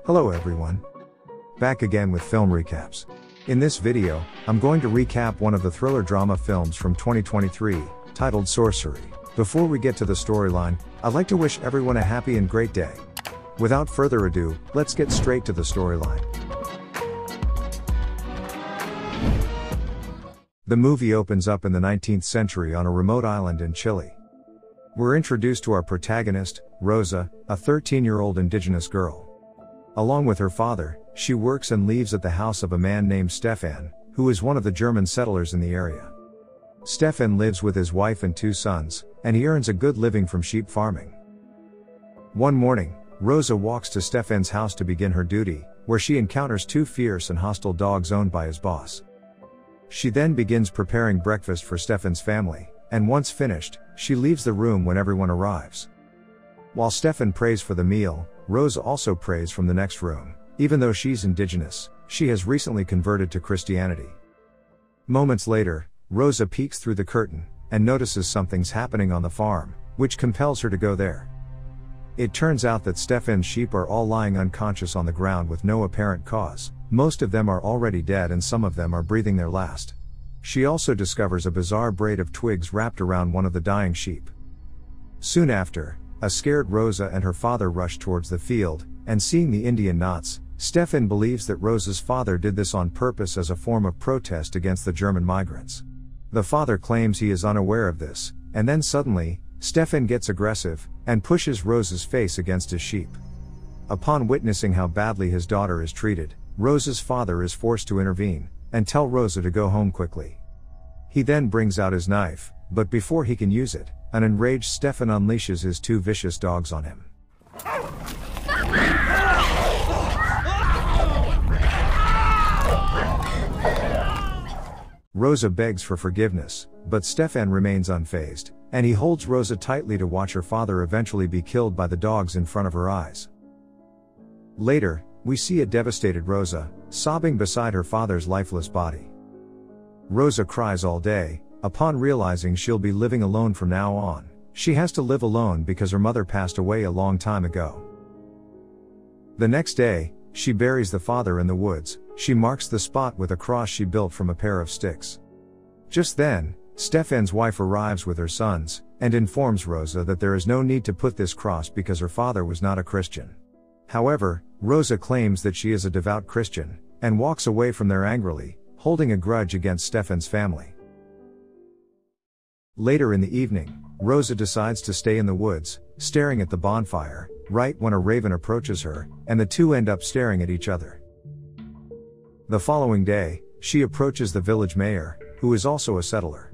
Hello everyone. Back again with film recaps. In this video, I'm going to recap one of the thriller drama films from 2023, titled Sorcery. Before we get to the storyline, I'd like to wish everyone a happy and great day. Without further ado, let's get straight to the storyline. The movie opens up in the 19th century on a remote island in Chile. We're introduced to our protagonist, Rosa, a 13-year-old indigenous girl. Along with her father, she works and lives at the house of a man named Stefan, who is one of the German settlers in the area. Stefan lives with his wife and 2 sons, and he earns a good living from sheep farming. One morning, Rosa walks to Stefan's house to begin her duty, where she encounters 2 fierce and hostile dogs owned by his boss. She then begins preparing breakfast for Stefan's family, and once finished, she leaves the room when everyone arrives. While Stefan prays for the meal, Rosa also prays from the next room. Even though she's indigenous, she has recently converted to Christianity. Moments later, Rosa peeks through the curtain, and notices something's happening on the farm, which compels her to go there. It turns out that Stefan's sheep are all lying unconscious on the ground with no apparent cause. Most of them are already dead and some of them are breathing their last. She also discovers a bizarre braid of twigs wrapped around one of the dying sheep. Soon after, a scared Rosa and her father rush towards the field, and seeing the Indian knots, Stefan believes that Rosa's father did this on purpose as a form of protest against the German migrants. The father claims he is unaware of this, and then suddenly, Stefan gets aggressive, and pushes Rosa's face against his sheep. Upon witnessing how badly his daughter is treated, Rosa's father is forced to intervene, and tell Rosa to go home quickly. He then brings out his knife, but before he can use it, an enraged Stefan unleashes his 2 vicious dogs on him. Rosa begs for forgiveness, but Stefan remains unfazed, and he holds Rosa tightly to watch her father eventually be killed by the dogs in front of her eyes. Later, we see a devastated Rosa, sobbing beside her father's lifeless body. Rosa cries all day. Upon realizing she'll be living alone from now on, she has to live alone because her mother passed away a long time ago. The next day, she buries the father in the woods. She marks the spot with a cross she built from a pair of sticks. Just then, Stefan's wife arrives with her sons, and informs Rosa that there is no need to put this cross because her father was not a Christian. However, Rosa claims that she is a devout Christian, and walks away from there angrily, holding a grudge against Stefan's family. Later in the evening, Rosa decides to stay in the woods, staring at the bonfire, right when a raven approaches her, and the two end up staring at each other. The following day, she approaches the village mayor, who is also a settler.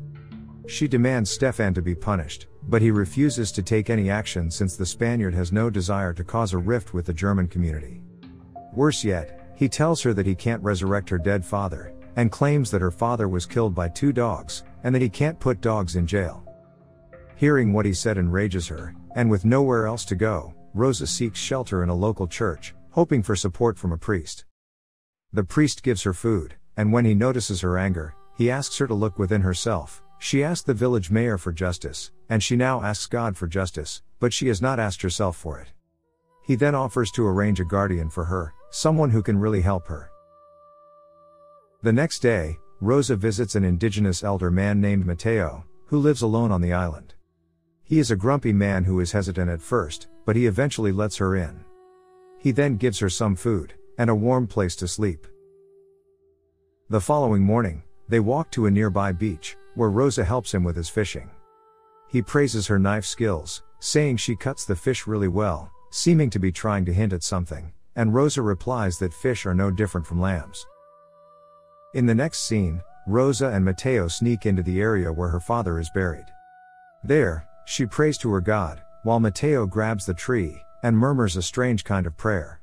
She demands Stefan to be punished, but he refuses to take any action since the Spaniard has no desire to cause a rift with the German community. Worse yet, he tells her that he can't resurrect her dead father, and claims that her father was killed by 2 dogs, and that he can't put dogs in jail. Hearing what he said enrages her, and with nowhere else to go, Rosa seeks shelter in a local church, hoping for support from a priest. The priest gives her food, and when he notices her anger, he asks her to look within herself. She asked the village mayor for justice, and she now asks God for justice, but she has not asked herself for it. He then offers to arrange a guardian for her, someone who can really help her. The next day, Rosa visits an indigenous elder man named Mateo, who lives alone on the island. He is a grumpy man who is hesitant at first, but he eventually lets her in. He then gives her some food, and a warm place to sleep. The following morning, they walk to a nearby beach, where Rosa helps him with his fishing. He praises her knife skills, saying she cuts the fish really well, seeming to be trying to hint at something, and Rosa replies that fish are no different from lambs. In the next scene, Rosa and Mateo sneak into the area where her father is buried. There, she prays to her God, while Mateo grabs the tree, and murmurs a strange kind of prayer.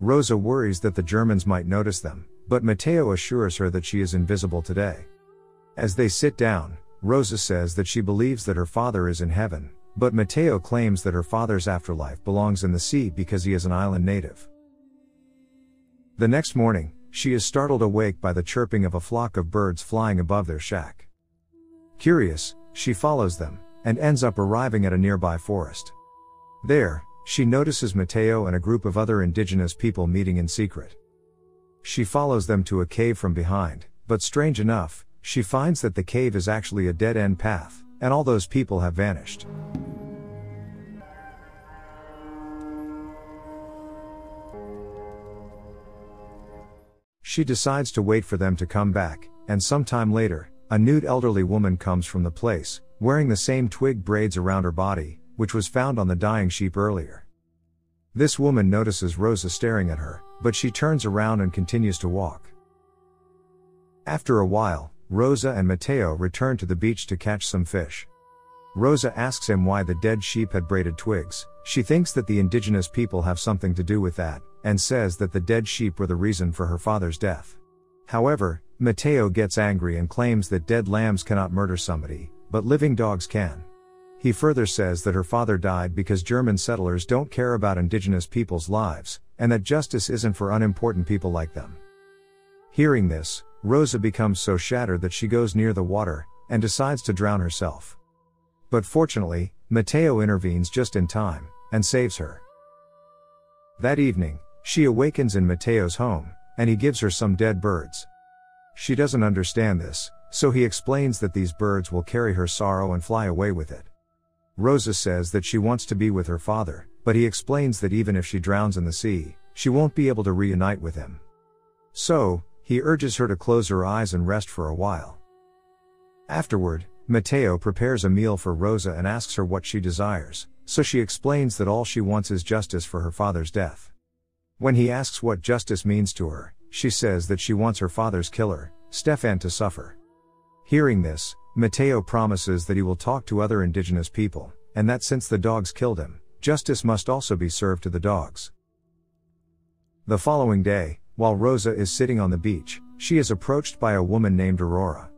Rosa worries that the Germans might notice them, but Mateo assures her that she is invisible today. As they sit down, Rosa says that she believes that her father is in heaven, but Mateo claims that her father's afterlife belongs in the sea because he is an island native. The next morning, she is startled awake by the chirping of a flock of birds flying above their shack. Curious, she follows them, and ends up arriving at a nearby forest. There, she notices Mateo and a group of other indigenous people meeting in secret. She follows them to a cave from behind, but strange enough, she finds that the cave is actually a dead-end path, and all those people have vanished. She decides to wait for them to come back, and sometime later, a nude elderly woman comes from the place, wearing the same twig braids around her body, which was found on the dying sheep earlier. This woman notices Rosa staring at her, but she turns around and continues to walk. After a while, Rosa and Mateo return to the beach to catch some fish. Rosa asks him why the dead sheep had braided twigs. She thinks that the indigenous people have something to do with that, and says that the dead sheep were the reason for her father's death. However, Mateo gets angry and claims that dead lambs cannot murder somebody, but living dogs can. He further says that her father died because German settlers don't care about indigenous people's lives, and that justice isn't for unimportant people like them. Hearing this, Rosa becomes so shattered that she goes near the water, and decides to drown herself. But fortunately, Mateo intervenes just in time, and saves her. That evening, she awakens in Mateo's home, and he gives her some dead birds. She doesn't understand this, so he explains that these birds will carry her sorrow and fly away with it. Rosa says that she wants to be with her father, but he explains that even if she drowns in the sea, she won't be able to reunite with him. So, he urges her to close her eyes and rest for a while. Afterward, Mateo prepares a meal for Rosa and asks her what she desires, so she explains that all she wants is justice for her father's death. When he asks what justice means to her, she says that she wants her father's killer, Stefan, to suffer. Hearing this, Mateo promises that he will talk to other indigenous people, and that since the dogs killed him, justice must also be served to the dogs. The following day, while Rosa is sitting on the beach, she is approached by a woman named Aurora.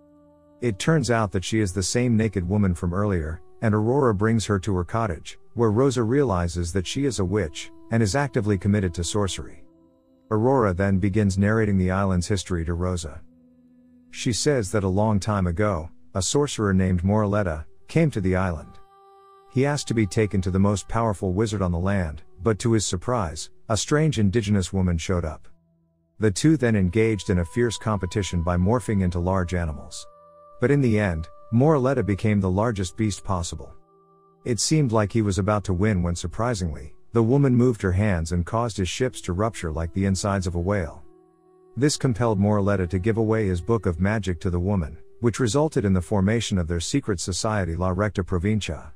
It turns out that she is the same naked woman from earlier, and Aurora brings her to her cottage, where Rosa realizes that she is a witch, and is actively committed to sorcery. Aurora then begins narrating the island's history to Rosa. She says that a long time ago, a sorcerer named Moraletta came to the island. He asked to be taken to the most powerful wizard on the land, but to his surprise, a strange indigenous woman showed up. The two then engaged in a fierce competition by morphing into large animals. But in the end, Moraletta became the largest beast possible. It seemed like he was about to win when surprisingly, the woman moved her hands and caused his ships to rupture like the insides of a whale. This compelled Moraletta to give away his book of magic to the woman, which resulted in the formation of their secret society La Recta Provincia.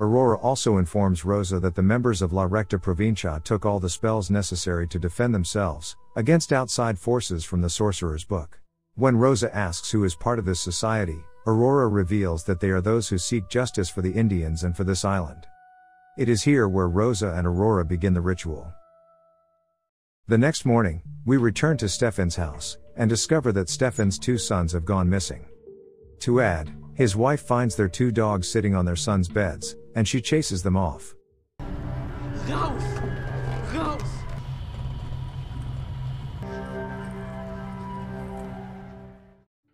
Aurora also informs Rosa that the members of La Recta Provincia took all the spells necessary to defend themselves against outside forces from the sorcerer's book. When Rosa asks who is part of this society, Aurora reveals that they are those who seek justice for the Indians and for this island. It is here where Rosa and Aurora begin the ritual. The next morning, we return to Stefan's house, and discover that Stefan's two sons have gone missing. To add, his wife finds their two dogs sitting on their sons' beds, and she chases them off. Raus! Raus!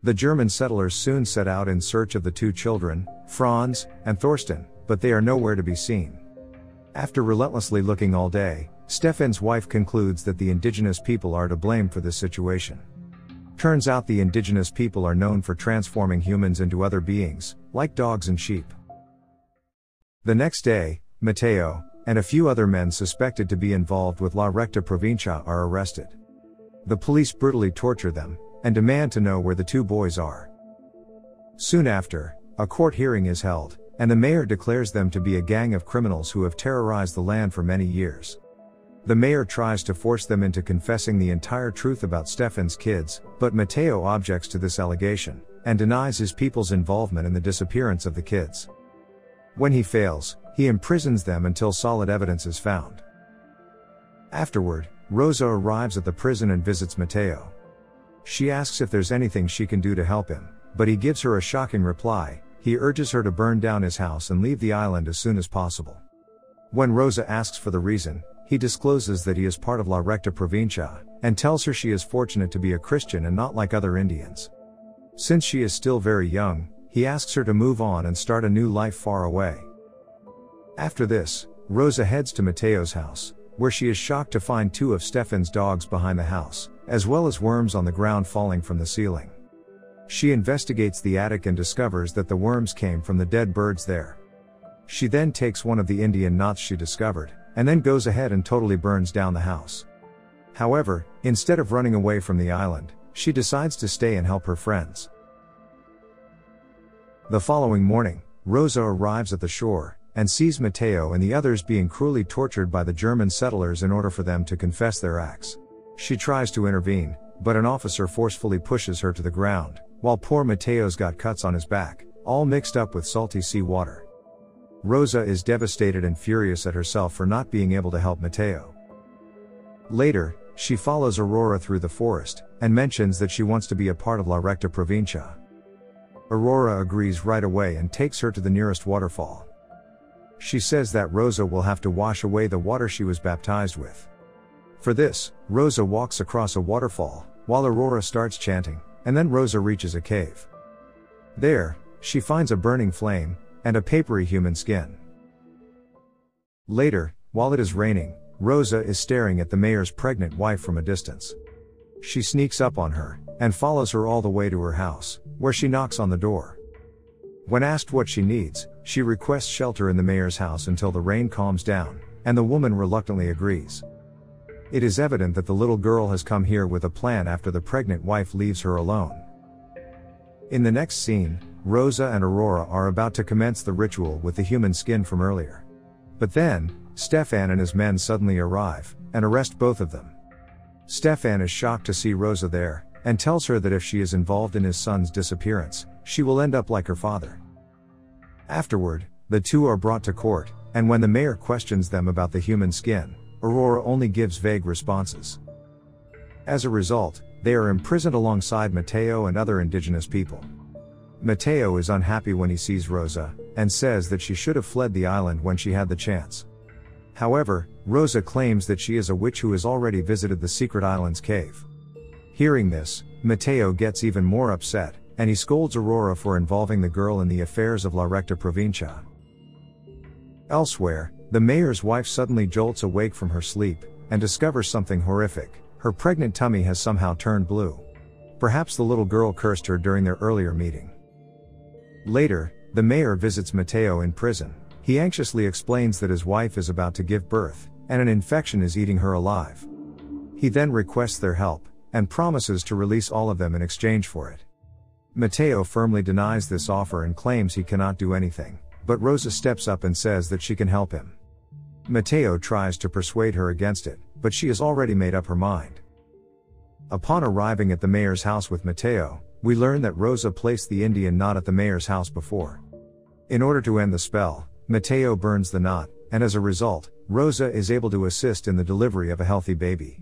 The German settlers soon set out in search of the two children, Franz and Thorsten, but they are nowhere to be seen. After relentlessly looking all day, Stefan's wife concludes that the indigenous people are to blame for this situation. Turns out the indigenous people are known for transforming humans into other beings, like dogs and sheep. The next day, Mateo, and a few other men suspected to be involved with La Recta Provincia are arrested. The police brutally torture them, and demand to know where the two boys are. Soon after, a court hearing is held, and the mayor declares them to be a gang of criminals who have terrorized the land for many years. The mayor tries to force them into confessing the entire truth about Stefan's kids, but Mateo objects to this allegation, and denies his people's involvement in the disappearance of the kids. When he fails, he imprisons them until solid evidence is found. Afterward, Rosa arrives at the prison and visits Mateo. She asks if there's anything she can do to help him, but he gives her a shocking reply. He urges her to burn down his house and leave the island as soon as possible. When Rosa asks for the reason, he discloses that he is part of La Recta Provincia, and tells her she is fortunate to be a Christian and not like other Indians. Since she is still very young, he asks her to move on and start a new life far away. After this, Rosa heads to Mateo's house, where she is shocked to find two of Stefan's dogs behind the house, as well as worms on the ground falling from the ceiling. She investigates the attic and discovers that the worms came from the dead birds there. She then takes one of the Indian knots she discovered, and then goes ahead and totally burns down the house. However, instead of running away from the island, she decides to stay and help her friends. The following morning, Rosa arrives at the shore, and sees Mateo and the others being cruelly tortured by the German settlers in order for them to confess their acts. She tries to intervene, but an officer forcefully pushes her to the ground, while poor Mateo's got cuts on his back, all mixed up with salty sea water. Rosa is devastated and furious at herself for not being able to help Mateo. Later, she follows Aurora through the forest, and mentions that she wants to be a part of La Recta Provincia. Aurora agrees right away and takes her to the nearest waterfall. She says that Rosa will have to wash away the water she was baptized with. For this, Rosa walks across a waterfall, while Aurora starts chanting, and then Rosa reaches a cave. There, she finds a burning flame, and a papery human skin. Later, while it is raining, Rosa is staring at the mayor's pregnant wife from a distance. She sneaks up on her, and follows her all the way to her house, where she knocks on the door. When asked what she needs, she requests shelter in the mayor's house until the rain calms down, and the woman reluctantly agrees. It is evident that the little girl has come here with a plan after the pregnant wife leaves her alone. In the next scene, Rosa and Aurora are about to commence the ritual with the human skin from earlier. But then, Stefan and his men suddenly arrive, and arrest both of them. Stefan is shocked to see Rosa there, and tells her that if she is involved in his son's disappearance, she will end up like her father. Afterward, the two are brought to court, and when the mayor questions them about the human skin, Aurora only gives vague responses. As a result, they are imprisoned alongside Mateo and other indigenous people. Mateo is unhappy when he sees Rosa, and says that she should have fled the island when she had the chance. However, Rosa claims that she is a witch who has already visited the secret island's cave. Hearing this, Mateo gets even more upset, and he scolds Aurora for involving the girl in the affairs of La Recta Provincia. Elsewhere, the mayor's wife suddenly jolts awake from her sleep, and discovers something horrific. Her pregnant tummy has somehow turned blue. Perhaps the little girl cursed her during their earlier meeting. Later, the mayor visits Mateo in prison. He anxiously explains that his wife is about to give birth, and an infection is eating her alive. He then requests their help, and promises to release all of them in exchange for it. Mateo firmly denies this offer and claims he cannot do anything, but Rosa steps up and says that she can help him. Mateo tries to persuade her against it, but she has already made up her mind. Upon arriving at the mayor's house with Mateo, we learn that Rosa placed the Indian knot at the mayor's house before. In order to end the spell, Mateo burns the knot, and as a result, Rosa is able to assist in the delivery of a healthy baby.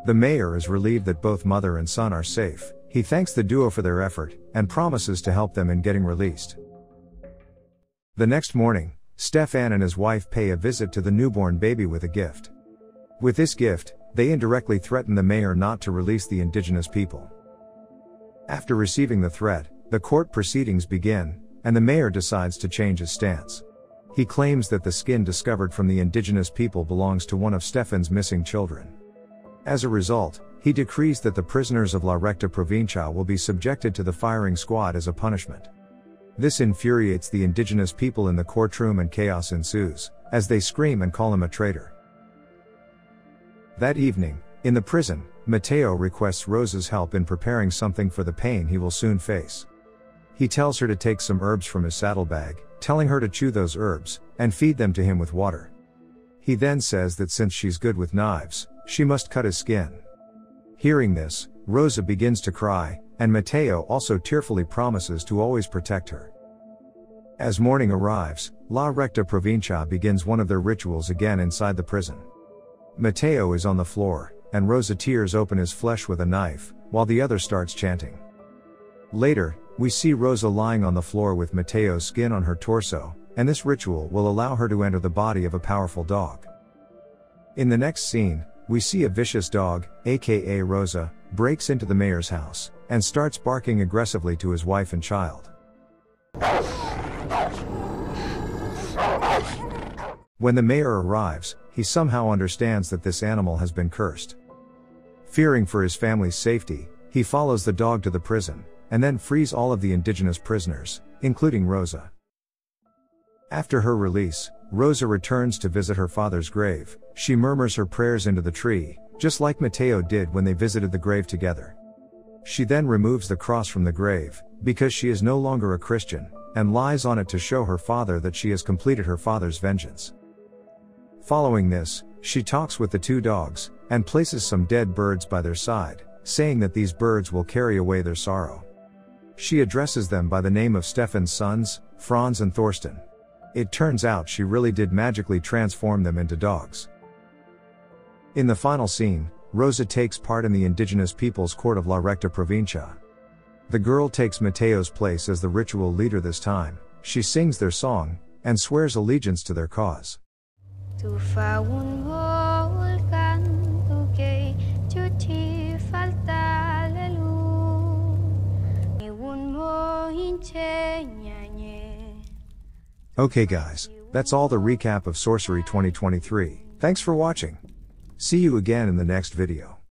The mayor is relieved that both mother and son are safe. He thanks the duo for their effort, and promises to help them in getting released. The next morning, Stefan and his wife pay a visit to the newborn baby with a gift. With this gift, they indirectly threaten the mayor not to release the indigenous people. After receiving the threat, the court proceedings begin, and the mayor decides to change his stance. He claims that the skin discovered from the indigenous people belongs to one of Stefan's missing children. As a result, he decrees that the prisoners of La Recta Provincia will be subjected to the firing squad as a punishment. This infuriates the indigenous people in the courtroom, and chaos ensues, as they scream and call him a traitor. That evening, in the prison, Mateo requests Rosa's help in preparing something for the pain he will soon face. He tells her to take some herbs from his saddlebag, telling her to chew those herbs, and feed them to him with water. He then says that since she's good with knives, she must cut his skin. Hearing this, Rosa begins to cry, and Mateo also tearfully promises to always protect her. As morning arrives, La Recta Provincia begins one of their rituals again inside the prison. Mateo is on the floor, and Rosa tears open his flesh with a knife, while the other starts chanting. Later, we see Rosa lying on the floor with Mateo's skin on her torso, and this ritual will allow her to enter the body of a powerful dog. In the next scene, we see a vicious dog, aka Rosa, breaks into the mayor's house, and starts barking aggressively to his wife and child. When the mayor arrives, he somehow understands that this animal has been cursed. Fearing for his family's safety, he follows the dog to the prison, and then frees all of the indigenous prisoners, including Rosa. After her release, Rosa returns to visit her father's grave. She murmurs her prayers into the tree, just like Mateo did when they visited the grave together. She then removes the cross from the grave, because she is no longer a Christian, and lies on it to show her father that she has completed her father's vengeance. Following this, she talks with the two dogs, and places some dead birds by their side, saying that these birds will carry away their sorrow. She addresses them by the name of Stefan's sons, Franz and Thorsten. It turns out she really did magically transform them into dogs. In the final scene, Rosa takes part in the indigenous people's court of La Recta Provincia. The girl takes Mateo's place as the ritual leader this time. She sings their song, and swears allegiance to their cause. Okay guys, that's all the recap of Sorcery 2023. Thanks for watching. See you again in the next video.